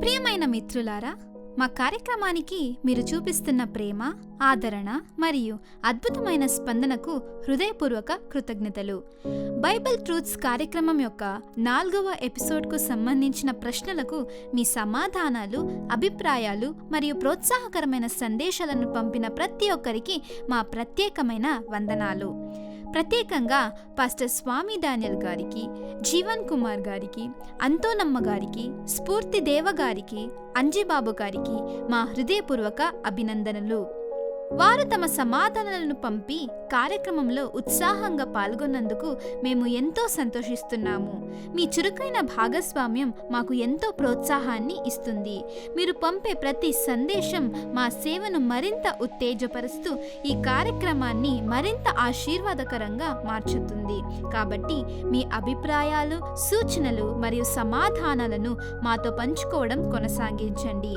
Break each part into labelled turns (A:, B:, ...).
A: ప్రియమైన మిత్రులారా, మా కార్యక్రమానికి మీరు చూపిస్తున్న ప్రేమ, ఆదరణ మరియు అద్భుతమైన స్పందనకు హృదయపూర్వక కృతజ్ఞతలు. బైబిల్ ట్రూత్స్ కార్యక్రమం యొక్క 4వ ఎపిసోడ్కు సంబంధించిన ప్రశ్నలకు మీ సమాధానాలు, అభిప్రాయాలు మరియు ప్రోత్సాహకరమైన సందేశాలను పంపిన ప్రతి ఒక్కరికి మా ప్రత్యేకమైన వందనాలు. ప్రత్యేకంగా పాస్టర్ స్వామి డానియల్ గారికి, జీవన్ కుమార్ గారికి, అంతోనమ్మ గారికి, స్ఫూర్తి దేవ గారికి, అంజిబాబు గారికి మా హృదయపూర్వక అభినందనలు. వారు తమ సమాధానాలను పంపి కార్యక్రమంలో ఉత్సాహంగా పాల్గొన్నందుకు మేము ఎంతో సంతోషిస్తున్నాము. మీ చురుకైన భాగస్వామ్యం మాకు ఎంతో ప్రోత్సాహాన్ని ఇస్తుంది. మీరు పంపే ప్రతి సందేశం మా సేవను మరింత ఉత్తేజపరుస్తూ ఈ కార్యక్రమాన్ని మరింత ఆశీర్వాదకరంగా మార్చుతుంది. కాబట్టి మీ అభిప్రాయాలు, సూచనలు మరియు సమాధానాలను మాతో పంచుకోవడం కొనసాగించండి.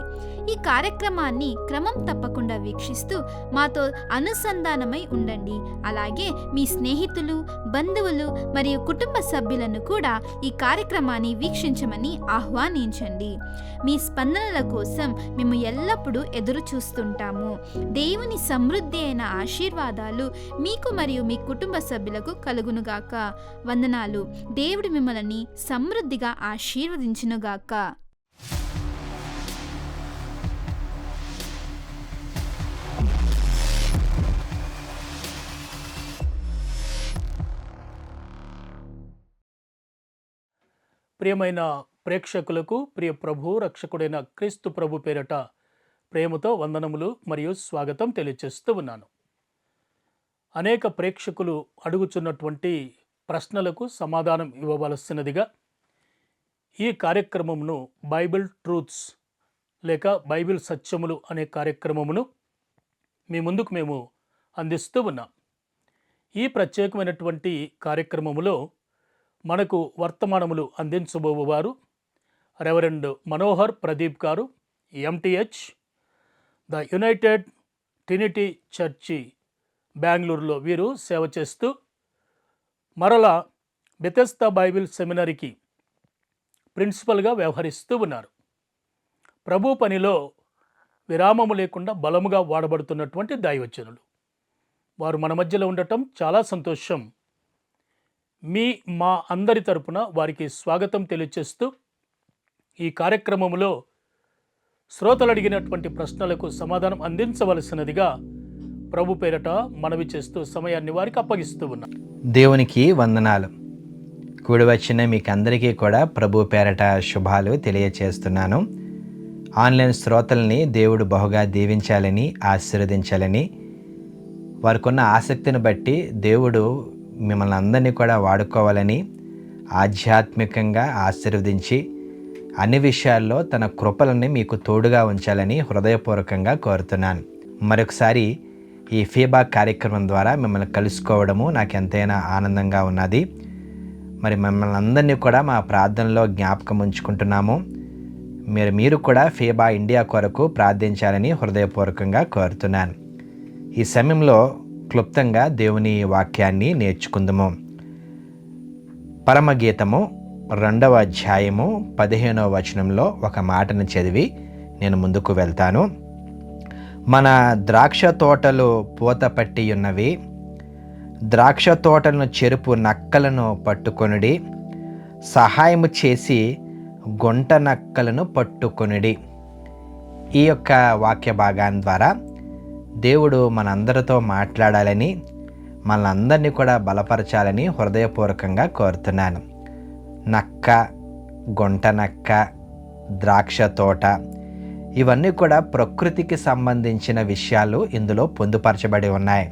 A: ఈ కార్యక్రమాన్ని క్రమం తప్పకుండా వీక్షిస్తూ మాతో అనుసంధానమై ఉండండి. అలాగే మీ స్నేహితులు, బంధువులు మరియు కుటుంబ సభ్యులను కూడా ఈ కార్యక్రమాన్ని వీక్షించమని ఆహ్వానించండి. మీ స్పందనల కోసం మేము ఎల్లప్పుడూ ఎదురు చూస్తుంటాము. దేవుని సమృద్ధి అయిన ఆశీర్వాదాలు మీకు మరియు మీ కుటుంబ సభ్యులకు కలుగునుగాక. వందనాలు. దేవుడు మిమ్మల్ని సమృద్ధిగా ఆశీర్వదించునుగాక.
B: ప్రియమైన ప్రేక్షకులకు ప్రియ ప్రభు రక్షకుడైన క్రీస్తు ప్రభు పేరట ప్రేమతో వందనములు మరియు స్వాగతం తెలియజేస్తూ ఉన్నాను. అనేక ప్రేక్షకులు అడుగుచున్నటువంటి ప్రశ్నలకు సమాధానం ఇవ్వవలసినదిగా ఈ కార్యక్రమమును బైబిల్ ట్రూత్స్ లేక బైబిల్ సత్యములు అనే కార్యక్రమమును మీ ముందుకు మేము అందిస్తూ ఉన్నాం. ఈ ప్రత్యేకమైనటువంటి కార్యక్రమములో మనకు వర్తమానములు అందించబోవారు రెవరెండ్ మనోహర్ ప్రదీప్ గారు, MTh, the United Trinity church బెంగళూరులో వీరు సేవ చేస్తూ మరలా బెతెస్దా బైబిల్ సెమినరీకి ప్రిన్సిపల్గా వ్యవహరిస్తూ ఉన్నారు. ప్రభు పనిలో విరామము లేకుండా బలముగా వాడబడుతున్నటువంటి దైవజనులు వారు మన మధ్యలో ఉండటం చాలా సంతోషం. మా అందరి తరపున వారికి స్వాగతం తెలియజేస్తూ ఈ కార్యక్రమంలో శ్రోతలు అడిగినటువంటి ప్రశ్నలకు సమాధానం అందించవలసినదిగా ప్రభు పేరట మనవి చేస్తూ సమయాన్ని వారికి అప్పగిస్తూ ఉన్నాం.
C: దేవునికి వందనాలు. కూడి వచ్చిన మీకు అందరికీ కూడా ప్రభు పేరట శుభాలు తెలియచేస్తున్నాను. ఆన్లైన్ శ్రోతల్ని దేవుడు బహుగా దీవించాలని, ఆశీర్వదించాలని, వారికున్న ఆసక్తిని బట్టి దేవుడు మిమ్మల్ని అందరినీ కూడా వాడుకోవాలని, ఆధ్యాత్మికంగా ఆశీర్వదించి అన్ని విషయాల్లో తన కృపలని మీకు తోడుగా ఉంచాలని హృదయపూర్వకంగా కోరుతున్నాను. మరొకసారి ఈ ఫీబా కార్యక్రమం ద్వారా మిమ్మల్ని కలుసుకోవడము నాకు ఎంతైనా ఆనందంగా ఉన్నది. మరి మిమ్మల్ని అందరినీ కూడా మా ప్రార్థనలో జ్ఞాపకం ఉంచుకుంటున్నాము. మీరు కూడా ఫీబా ఇండియా కొరకు ప్రార్థించాలని హృదయపూర్వకంగా కోరుతున్నాను. ఈ సమయంలో క్లుప్తంగా దేవుని వాక్యాన్ని నేర్చుకుందాము. పరమగీతము 2వ అధ్యాయము 15వ వచనంలో ఒక మాటను చదివి నేను ముందుకు వెళ్తాను. మన ద్రాక్ష తోటలు పూత పట్టి ఉన్నవి, ద్రాక్ష తోటలను చెరుపు నక్కలను పట్టుకొనుడి, సహాయము చేసి గుంట నక్కలను పట్టుకొనుడి. ఈ యొక్క వాక్య భాగాన్ని ద్వారా దేవుడు మనందరితో మాట్లాడాలని, మనందరినీ కూడా బలపరచాలని హృదయపూర్వకంగా కోరుతున్నాను. నక్క, గుంట నక్క, ద్రాక్ష తోట ఇవన్నీ కూడా ప్రకృతికి సంబంధించిన విషయాలు ఇందులో పొందుపరచబడి ఉన్నాయి.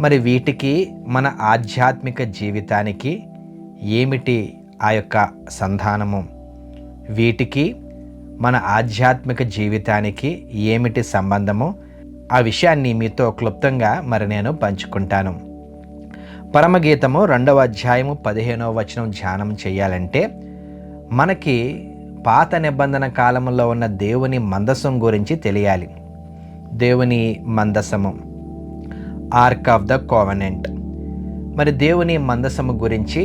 C: మరి వీటికి మన ఆధ్యాత్మిక జీవితానికి ఏమిటి ఆ యొక్క సంధానము? వీటికి మన ఆధ్యాత్మిక జీవితానికి ఏమిటి సంబంధము? ఆ విషయాన్ని మీతో క్లుప్తంగా మరి నేను పంచుకుంటాను. పరమగీతము 2వ అధ్యాయము 15వ వచనం ధ్యానం చేయాలంటే మనకి పాత నిబంధన కాలంలో ఉన్న దేవుని మందసం గురించి తెలియాలి. దేవుని మందసము, ఆర్క్ ఆఫ్ ద కోవెనెంట్. మరి దేవుని మందసము గురించి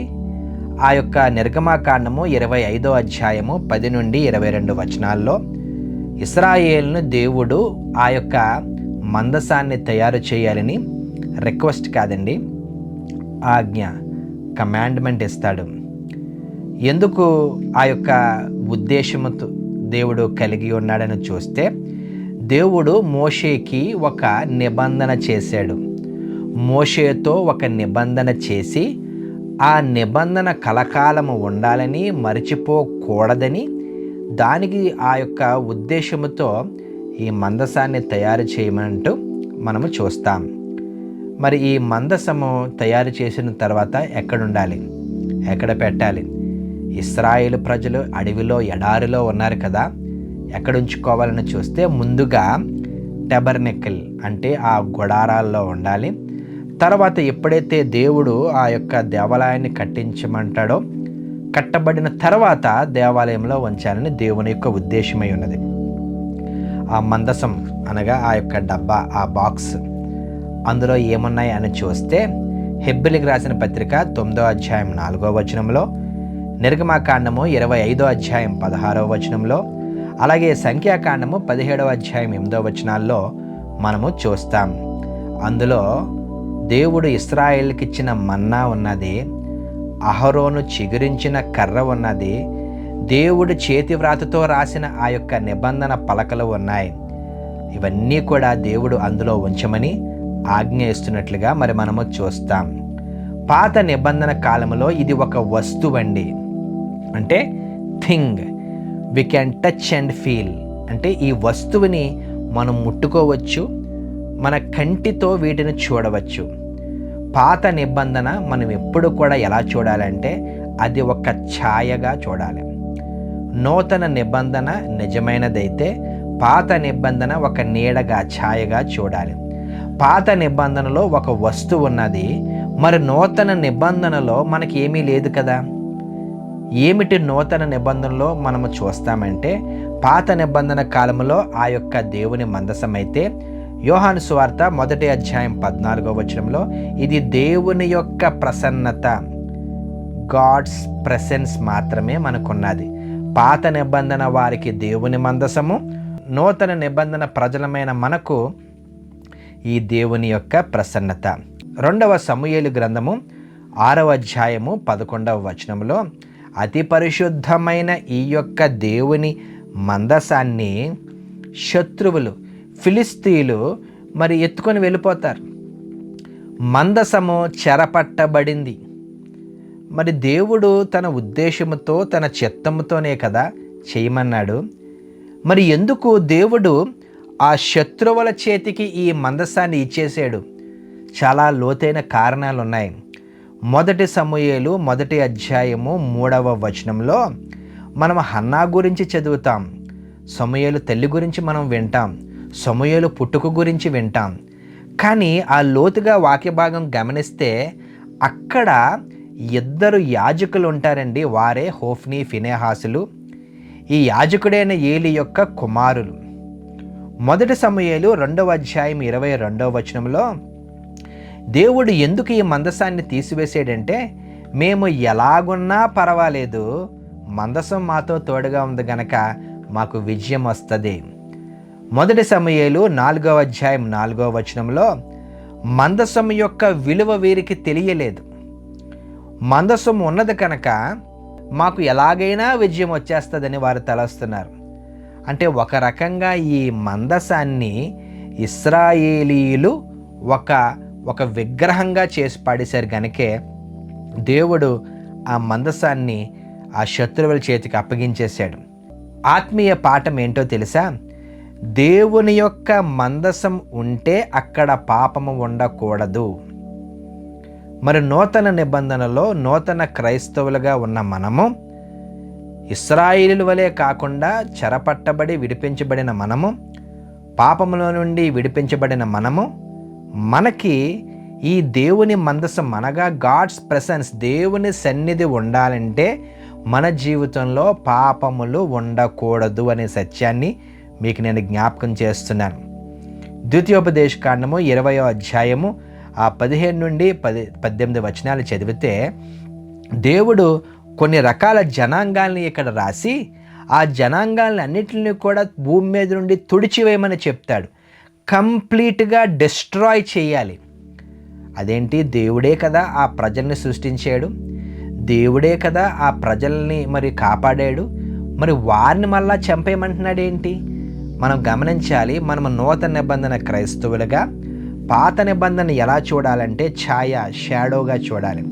C: ఆ యొక్క నిర్గమాకాండము 25వ అధ్యాయము 10 నుండి 22 వచనాల్లో ఇశ్రాయేలును దేవుడు ఆ యొక్క మందసాన్ని తయారు చేయాలని రిక్వెస్ట్ కాదండి, ఆజ్ఞ, కమాండ్మెంట్ ఇస్తాడు. ఎందుకు ఆ యొక్క ఉద్దేశముతో దేవుడు కలిగి ఉన్నాడని చూస్తే, దేవుడు మోషేకి ఒక నిబంధన చేశాడు. మోషేతో ఒక నిబంధన చేసి ఆ నిబంధన కలకాలము ఉండాలని, మరిచిపోకూడదని, దానికి ఆ యొక్క ఉద్దేశముతో ఈ మందసాన్ని తయారు చేయమంటూ మనము చూస్తాం. మరి ఈ మందసము తయారు చేసిన తర్వాత ఎక్కడ ఉండాలి, ఎక్కడ పెట్టాలి? ఇశ్రాయేలు ప్రజలు అడవిలో ఎడారిలో ఉన్నారు కదా, ఎక్కడ ఉంచుకోవాలని చూస్తే ముందుగా టెబర్నెకిల్ అంటే ఆ గుడారాల్లో ఉండాలి. తర్వాత ఎప్పుడైతే దేవుడు ఆ యొక్క దేవాలయాన్ని కట్టించమంటాడో, కట్టబడిన తర్వాత దేవాలయంలో ఉంచాలని దేవుని యొక్క ఉద్దేశమై ఉన్నది. ఆ మందసం అనగా ఆ యొక్క డబ్బా, ఆ బాక్స్, అందులో ఏమున్నాయి అని చూస్తే హెబ్రీయులకు రాసిన పత్రిక 9వ అధ్యాయం 4వ వచనంలో, నిర్గమాకాండము 25వ అధ్యాయం 16వ వచనంలో, అలాగే సంఖ్యాకాండము 17వ అధ్యాయం 8వ వచనాల్లో మనము చూస్తాం. అందులో దేవుడు ఇశ్రాయేలుకి ఇచ్చిన మన్నా ఉన్నది, అహరోను చిగురించిన కర్ర ఉన్నది, దేవుడు చేతి వ్రాతతో రాసిన ఆ యొక్క నిబంధన పలకలు ఉన్నాయి. ఇవన్నీ కూడా దేవుడు అందులో ఉంచమని ఆజ్ఞ ఇస్తున్నట్లుగా మరి మనము చూస్తాం. పాత నిబంధన కాలంలో ఇది ఒక వస్తువు అండి, అంటే thing, we can touch and feel. అంటే ఈ వస్తువుని మనం ముట్టుకోవచ్చు, మన కంటితో వీటిని చూడవచ్చు. పాత నిబంధన మనం ఎప్పుడు కూడా ఎలా చూడాలంటే అది ఒక ఛాయగా చూడాలి. నూతన నిబంధన నిజమైనదైతే పాత నిబంధన ఒక నీడగా, ఛాయగా చూడాలి. పాత నిబంధనలో ఒక వస్తువు ఉన్నది, మరి నూతన నిబంధనలో మనకి ఏమీ లేదు కదా. ఏమిటి నూతన నిబంధనలో మనము చూస్తామంటే, పాత నిబంధన కాలంలో ఆ యొక్క దేవుని మందసం అయితే, యోహాను సువార్త 1వ అధ్యాయం 14వ వచనంలో ఇది దేవుని యొక్క ప్రసన్నత, గాడ్స్ ప్రెసెన్స్ మాత్రమే మనకున్నది. పాత నిబంధన వారికి దేవుని మందసము, నూతన నిబంధన ప్రజలమైన మనకు ఈ దేవుని యొక్క ప్రసన్నత. 2వ సమూయేలు గ్రంథము 6వ అధ్యాయము 11వ వచనంలో అతి పరిశుద్ధమైన ఈ యొక్క దేవుని మందసాన్ని శత్రువులు, ఫిలిస్తీయులు మరి ఎత్తుకొని వెళ్ళిపోతారు. మందసము చెరపట్టబడింది. మరి దేవుడు తన ఉద్దేశముతో, తన చిత్తముతోనే కదా చేయమన్నాడు. మరి ఎందుకు దేవుడు ఆ శత్రువుల చేతికి ఈ మందసాన్ని ఇచ్చేసాడు? చాలా లోతైన కారణాలు ఉన్నాయి. 1 సమూయేలు 1వ అధ్యాయము 3వ వచనంలో మనం హన్నా గురించి చదువుతాం. సమూయేలు తల్లి గురించి మనం వింటాం, సమూయేలు పుట్టుక గురించి వింటాం. కానీ ఆ లోతుగా వాక్య భాగం గమనిస్తే అక్కడ 2 యాజకులు ఉంటారండి. వారే హోఫ్నీ, ఫినెహాసులు. ఈ యాజకుడైన ఏలి యొక్క కుమారులు. 1 సమూయేలు 2వ అధ్యాయం 22వ వచనంలో దేవుడు ఎందుకు ఈ మందసాన్ని తీసివేసాడంటే, మేము ఎలాగున్నా పర్వాలేదు, మందసం మాతో తోడుగా ఉంది గనక మాకు విజయం వస్తుంది. 1 సమూయేలు 4వ అధ్యాయం 4వ వచనంలో మందసం యొక్క విలువ వీరికి తెలియలేదు. మందసం ఉన్నది కనుక మాకు ఎలాగైనా విజయం వచ్చేస్తుందని వారు తలస్తున్నారు. అంటే ఒక రకంగా ఈ మందసాన్ని ఇశ్రాయేలీయులు ఒక విగ్రహంగా చేసి పాడేశారు కనుకే దేవుడు ఆ మందసాన్ని ఆ శత్రువుల చేతికి అప్పగించేశాడు. ఆత్మీయ పాఠం ఏంటో తెలుసా? దేవుని యొక్క మందసం ఉంటే అక్కడ పాపము ఉండకూడదు. మరి నూతన నిబంధనలో నూతన క్రైస్తవులుగా ఉన్న మనము, ఇశ్రాయేలీయుల వలె కాకుండా చెరపట్టబడి విడిపించబడిన మనము, పాపములో నుండి విడిపించబడిన మనము, మనకి ఈ దేవుని మందసం అనగా గాడ్స్ ప్రెసెన్స్, దేవుని సన్నిధి ఉండాలంటే మన జీవితంలో పాపములు ఉండకూడదు అనే సత్యాన్ని మీకు నేను జ్ఞాపకం చేస్తున్నాను. ద్వితీయోపదేశ కాండము 20వ అధ్యాయము 15 నుండి 18 వచనాలు చదివితే, దేవుడు కొన్ని రకాల జనాంగాల్ని ఇక్కడ రాసి ఆ జనాంగాల్ని అన్నిటిని కూడా భూమి మీద నుండి తుడిచివేయమని చెప్తాడు. కంప్లీట్గా డిస్ట్రాయ్ చేయాలి. అదేంటి, దేవుడే కదా ఆ ప్రజల్ని సృష్టించాడు, దేవుడే కదా ఆ ప్రజల్ని మరి కాపాడాడు, మరి వారిని మళ్ళా చంపేయమంటున్నాడు ఏంటి? మనం గమనించాలి. మనం నూతన నిబంధన క్రైస్తవులుగా పాత నిబంధన ఎలా చూడాలంటే షాడోగా చూడాలి.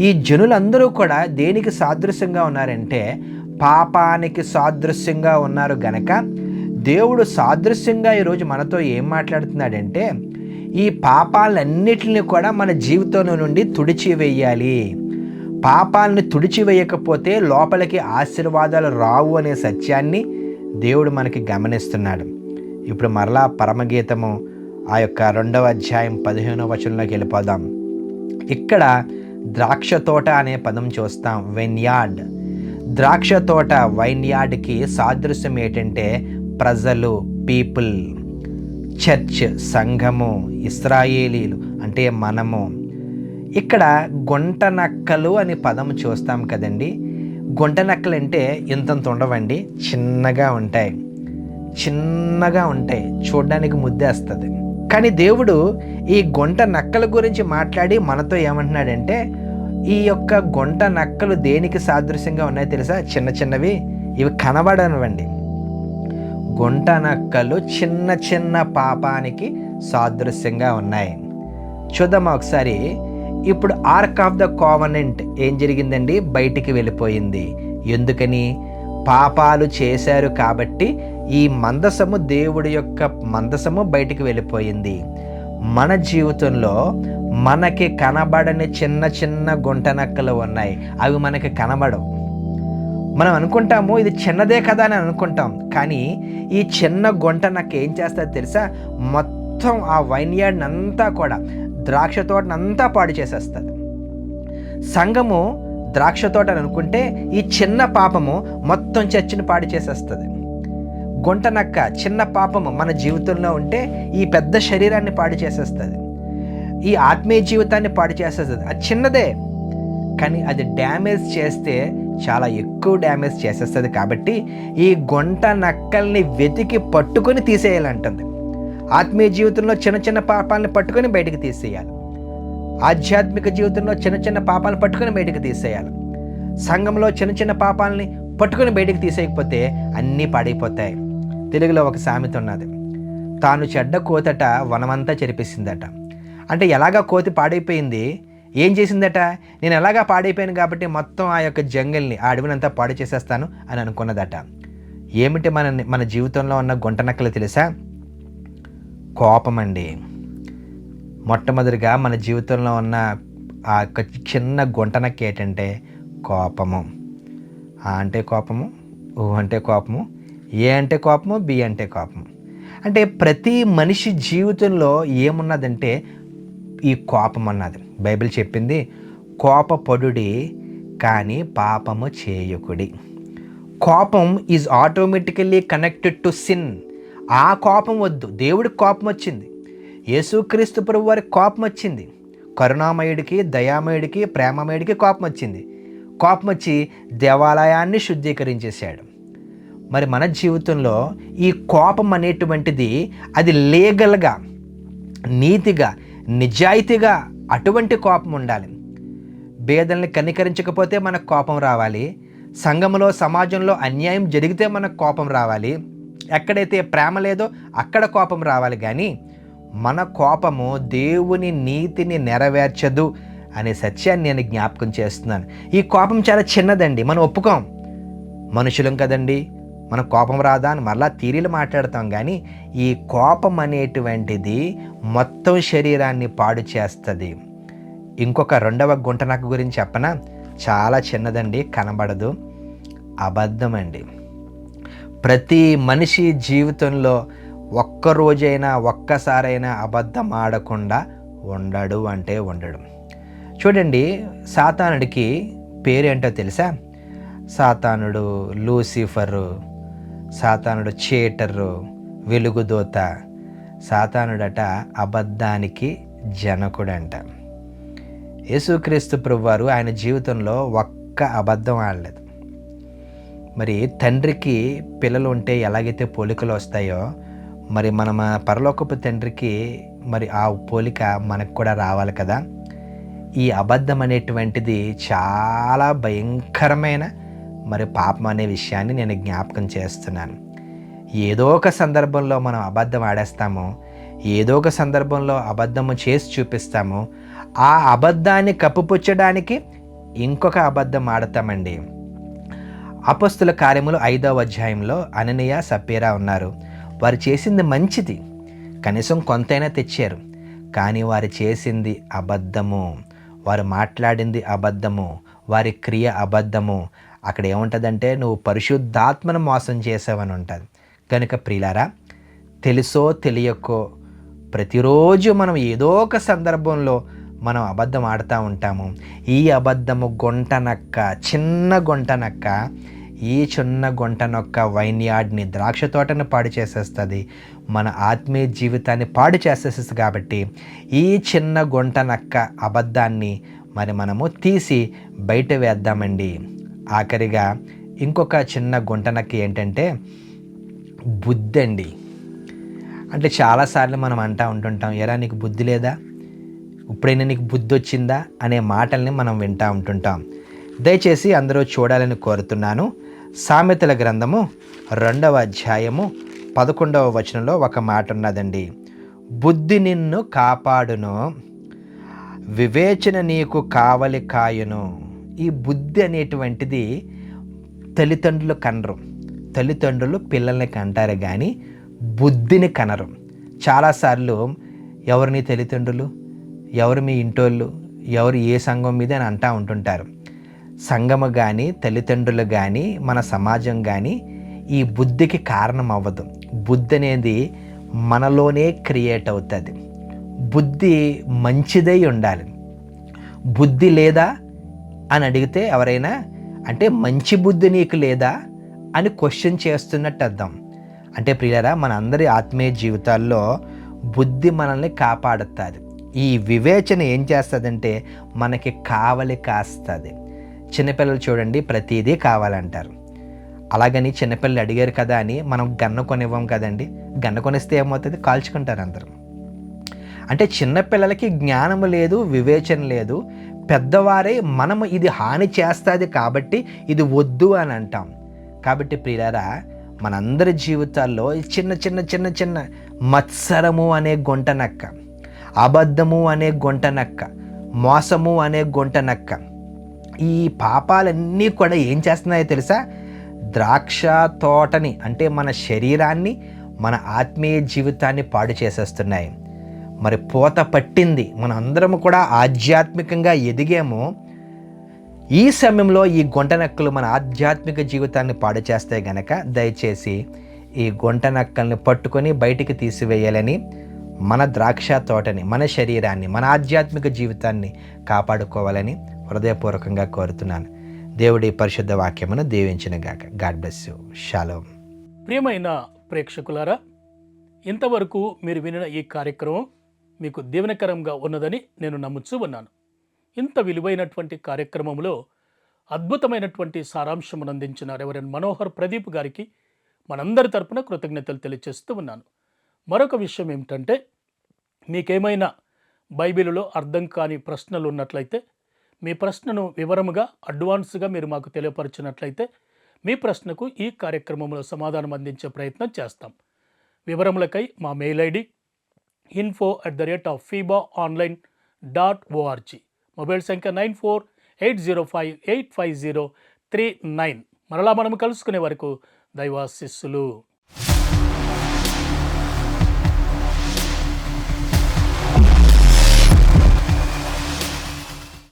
C: ఈ జనులందరూ కూడా దేనికి సాదృశ్యంగా ఉన్నారంటే పాపానికి సాదృశ్యంగా ఉన్నారు గనక దేవుడు సాదృశ్యంగా ఈరోజు మనతో ఏం మాట్లాడుతున్నాడంటే ఈ పాపాలన్నిటిని కూడా మన జీవితంలో నుండి తుడిచివేయాలి. పాపాలని తుడిచివేయకపోతే లోపలికి ఆశీర్వాదాలు రావు అనే సత్యాన్ని దేవుడు మనకి గమనిస్తున్నాడు. ఇప్పుడు మరలా పరమగీతము ఆ యొక్క 2వ అధ్యాయం 15వ వచనంలోకి వెళ్ళిపోదాం. ఇక్కడ ద్రాక్ష తోట అనే పదం చూస్తాం. వైన్యార్డ్, ద్రాక్ష తోట, వైన్యార్డ్కి సాదృశ్యం ఏంటంటే ప్రజలు, పీపుల్, చర్చ్, సంఘము, ఇశ్రాయేలీలు అంటే మనము. ఇక్కడ గుంట నక్కలు అనే పదం చూస్తాం కదండి. గుంట నక్కలు అంటే ఇంతంత ఉండవండి, చిన్నగా ఉంటాయి, చూడడానికి ముద్దేస్తుంది. కానీ దేవుడు ఈ గుంట నక్కల గురించి మాట్లాడి మనతో ఏమంటున్నాడంటే ఈ యొక్క గుంట నక్కలు దేనికి సాదృశ్యంగా ఉన్నాయో తెలుసా? చిన్నవి, ఇవి కనబడనివ్వండి. గుంట నక్కలు చిన్న పాపానికి సాదృశ్యంగా ఉన్నాయి. చూద్దామా ఒకసారి. ఇప్పుడు ఆర్క్ ఆఫ్ ద కోవనెంట్ ఏం జరిగిందండి? బయటికి వెళ్ళిపోయింది. ఎందుకని? పాపాలు చేశారు కాబట్టి ఈ మందసము, దేవుడి యొక్క మందసము బయటికి వెళ్ళిపోయింది. మన జీవితంలో మనకి కనబడని చిన్న గుంట నక్కలు ఉన్నాయి. అవి మనకి కనబడవు. మనం అనుకుంటాము ఇది చిన్నదే కదా అని అనుకుంటాం. కానీ ఈ చిన్న గుంట నక్క ఏం చేస్తుంది తెలుసా? మొత్తం ఆ వైన్యార్డ్ని అంతా కూడా, ద్రాక్ష తోటనంతా పాడు చేసేస్తుంది. సంఘము ద్రాక్ష తోట అని అనుకుంటే ఈ చిన్న పాపము మొత్తం చర్చిని పాడు చేసేస్తుంది. గుంట నక్క చిన్న పాపము మన జీవితంలో ఉంటే ఈ పెద్ద శరీరాన్ని పాడు చేసేస్తుంది, ఈ ఆత్మీయ జీవితాన్ని పాడు చేసేస్తుంది. అది చిన్నదే కానీ అది డ్యామేజ్ చేస్తే చాలా ఎక్కువ డ్యామేజ్ చేసేస్తుంది. కాబట్టి ఈ గుంట నక్కల్ని వెతికి పట్టుకొని తీసేయాలంటుంది. ఆత్మీయ జీవితంలో చిన్న పాపాలని పట్టుకొని బయటకు తీసేయాలి. ఆధ్యాత్మిక జీవితంలో చిన్న పాపాలను పట్టుకొని బయటకు తీసేయాలి. సంఘంలో చిన్న పాపాలని పట్టుకొని బయటకు తీసేయకపోతే అన్నీ పాడైపోతాయి. తెలుగులో ఒక సామెత ఉన్నది, తాను చెడ్డ కోతట వనమంతా చెరిపేసిందట. అంటే ఎలాగా కోతి పాడైపోయింది, ఏం చేసిందట? నేను ఎలాగా పాడైపోయాను కాబట్టి మొత్తం ఆ యొక్క జంగల్ని, ఆ అడవినంతా పాడు చేసేస్తాను అని అనుకున్నదట. ఏమిటి మన జీవితంలో ఉన్న గుంట నక్కలు తెలుసా? కోపం అండి. మొట్టమొదటిగా మన జీవితంలో ఉన్న ఆ యొక్క చిన్న గుంట నక్క ఏంటంటే కోపము. ఆ అంటే కోపము, ఊ అంటే కోపము, ఏ అంటే కోపము, బి అంటే కోపము. అంటే ప్రతి మనిషి జీవితంలో ఏమున్నదంటే ఈ కోపం అన్నది. బైబిల్ చెప్పింది కోపపడుడి కానీ పాపము చేయకుడి. కోపం is automatically connected to sin. ఆ కోపం వద్దు. దేవుడికి కోపం వచ్చింది, యేసుక్రీస్తు ప్రభు వారికి కోపం వచ్చింది, కరుణామయుడికి, దయామయుడికి, ప్రేమమయుడికి కోపం వచ్చింది. కోపం వచ్చి దేవాలయాన్ని శుద్ధీకరించేశాడు. మరి మన జీవితంలో ఈ కోపం అనేటువంటిది అది లీగల్గా, నీతిగా, నిజాయితీగా అటువంటి కోపం ఉండాలి. భేదల్ని కనికరించకపోతే మనకు కోపం రావాలి. సంఘంలో, సమాజంలో అన్యాయం జరిగితే మనకు కోపం రావాలి. ఎక్కడైతే ప్రేమ లేదో అక్కడ కోపం రావాలి. కానీ మన కోపము దేవుని నీతిని నెరవేర్చదు అనే సత్యాన్ని నేను జ్ఞాపకం చేస్తున్నాను. ఈ కోపం చాలా చిన్నదండి, మనం ఒప్పుకోం. మనుషులం కదండి, మన కోపం రాదా అని మరలా తీరీలు మాట్లాడతాం. కానీ ఈ కోపం అనేటువంటిది మొత్తం శరీరాన్ని పాడు చేస్తుంది. ఇంకొక 2వ గుంట నక్క గురించి చెప్పనా? చాలా చిన్నదండి, కనబడదు. అబద్ధం అండి. ప్రతి మనిషి జీవితంలో ఒక్కరోజైనా, ఒక్కసారైనా అబద్ధం ఆడకుండా ఉండడు అంటే ఉండడు. చూడండి, సాతానుడికి పేరేంటో తెలుసా? సాతానుడు లూసిఫరు, సాతానుడు చీటరు, వెలుగుదోత. సాతానుడట అబద్ధానికి జనకుడంట. యేసుక్రీస్తు ప్రభువారు ఆయన జీవితంలో ఒక్క అబద్ధం ఆడలేదు. మరి తండ్రికి పిల్లలు ఉంటే ఎలాగైతే పోలికలు వస్తాయో, మరి మన పరలోకపు తండ్రికి మరి ఆ పోలిక మనకు కూడా రావాలి కదా. ఈ అబద్ధం అనేటువంటిది చాలా భయంకరమైన మరి పాపం అనే విషయాన్ని నేను జ్ఞాపకం చేస్తున్నాను. ఏదో ఒక సందర్భంలో మనం అబద్ధం ఆడేస్తాము, ఏదో ఒక సందర్భంలో అబద్ధము చేసి చూపిస్తాము. ఆ అబద్ధాన్ని కప్పుపుచ్చడానికి ఇంకొక అబద్ధం ఆడతామండి. అపొస్తలుల కార్యములు 5వ అధ్యాయంలో అననీయ సప్పీరా ఉన్నారు. వారు చేసింది మంచిది, కనీసం కొంతైనా తెచ్చారు. కానీ వారు చేసింది అబద్ధము, వారు మాట్లాడింది అబద్ధము, వారి క్రియ అబద్ధము. అక్కడ ఏముంటుందంటే నువ్వు పరిశుద్ధాత్మను మోసం చేసావని ఉంటుంది. కనుక ప్రియులారా, తెలుసో తెలియకో ప్రతిరోజు మనం ఏదో ఒక సందర్భంలో మనం అబద్ధం ఆడుతూ ఉంటాము. ఈ అబద్ధము గుంటనక్క, చిన్న గుంటనక్క, ఈ చిన్న గుంటనొక్క వైన్యార్డ్ని, ద్రాక్ష తోటని పాడు చేసేస్తుంది, మన ఆత్మీయ జీవితాన్ని పాడు చేసేస్తుంది. కాబట్టి ఈ చిన్న గుంటనక్క అబద్ధాన్ని మరి మనము తీసి బయట వేద్దామండి. ఆఖరిగా ఇంకొక చిన్న గుంటనక్క ఏంటంటే బుద్ధి అండి. అంటే చాలాసార్లు మనం అంటూ ఉంటుంటాం, ఎరా నీకు బుద్ధి లేదా, ఇప్పుడైనా నీకు బుద్ధి వచ్చిందా అనే మాటల్ని మనం వింటూ ఉంటుంటాం. దయచేసి అందరూ చూడాలని కోరుతున్నాను. సామెతల గ్రంథము 2వ అధ్యాయము 11వ వచనంలో ఒక మాట ఉన్నదండి. బుద్ధి నిన్ను కాపాడును, వివేచన నీకు కావలి కాయును. ఈ బుద్ధి అనేటువంటిది తల్లిదండ్రులు కనరు. తల్లిదండ్రులు పిల్లల్ని కంటారు కానీ బుద్ధిని కనరు. చాలాసార్లు ఎవరు నీ తల్లిదండ్రులు, ఎవరు మీ ఇంటోళ్ళు, ఎవరు ఏ సంఘం మీద అని అంటూ ఉంటుంటారు. సంఘము కానీ, తల్లిదండ్రులు కానీ, మన సమాజం కానీ ఈ బుద్ధికి కారణం అవ్వదు. బుద్ధి అనేది మనలోనే క్రియేట్ అవుతుంది. బుద్ధి మంచిదై ఉండాలి. బుద్ధి లేదా అని అడిగితే ఎవరైనా అంటే మంచి బుద్ధి నీకు లేదా అని క్వశ్చన్ చేస్తున్నట్టు అర్థం. అంటే ప్రియులారా, మన అందరి ఆత్మీయ జీవితాల్లో బుద్ధి మనల్ని కాపాడుతుంది. ఈ వివేచన ఏం చేస్తుందంటే మనకి కావలి కాస్తుంది. చిన్నపిల్లలు చూడండి, ప్రతిదీ కావాలంటారు. అలాగని చిన్నపిల్లలు అడిగారు కదా అని మనం గన్ను కొనివ్వం కదండి. గన్ను కొనిస్తే ఏమవుతుంది, కాల్చుకుంటారు అందరూ. అంటే చిన్నపిల్లలకి జ్ఞానము లేదు, వివేచన లేదు. పెద్దవారే మనము ఇది హాని చేస్తుంది కాబట్టి ఇది వద్దు అని అంటాం. కాబట్టి ప్రియులారా, మనందరి జీవితాల్లో చిన్న చిన్న చిన్న చిన్న మత్సరము అనే గుంటనక్క, అబద్ధము అనే గుంటనక్క, మోసము అనే గుంటనక్క, ఈ పాపాలన్నీ కూడా ఏం చేస్తున్నాయో తెలుసా? ద్రాక్ష తోటని అంటే మన శరీరాన్ని, మన ఆత్మీయ జీవితాన్ని పాడు చేసేస్తున్నాయి. మరి పూత పట్టింది, మన అందరము కూడా ఆధ్యాత్మికంగా ఎదిగాము. ఈ సమయంలో ఈ గుంటనక్కలు మన ఆధ్యాత్మిక జీవితాన్ని పాడు చేస్తే గనక దయచేసి ఈ గుంటనక్కల్ని పట్టుకొని బయటికి తీసివేయాలని, మన ద్రాక్ష తోటని, మన శరీరాన్ని, మన ఆధ్యాత్మిక జీవితాన్ని కాపాడుకోవాలని హృదయపూర్వకంగా కోరుతున్నాను. దేవుడి పరిశుద్ధ వాక్యమును దీవించిన గాక. God bless you. షాలోమ్.
B: ప్రియమైన ప్రేక్షకులారా, ఇంతవరకు మీరు వినిన ఈ కార్యక్రమం మీకు దీవెనకరంగా ఉన్నదని నేను నమ్ముతూ ఉన్నాను. ఇంత విలువైనటువంటి కార్యక్రమంలో అద్భుతమైనటువంటి సారాంశమును అందించిన రెవరెండ్ మనోహర్ ప్రదీప్ గారికి మనందరి తరపున కృతజ్ఞతలు తెలియజేస్తూ ఉన్నాను. మరొక విషయం ఏమిటంటే, మీకేమైనా బైబిలులో అర్థం కాని ప్రశ్నలు ఉన్నట్లయితే మీ ప్రశ్నను వివరముగా అడ్వాన్స్గా మీరు మాకు తెలియపరిచినట్లయితే మీ ప్రశ్నకు ఈ కార్యక్రమంలో సమాధానం అందించే ప్రయత్నం చేస్తాం. వివరములకై మా మెయిల్ ఐడి info@fibaonline.org, మొబైల్ సంఖ్య 9480585039. మరలా మనం కలుసుకునే వరకు దైవాశీస్సులు.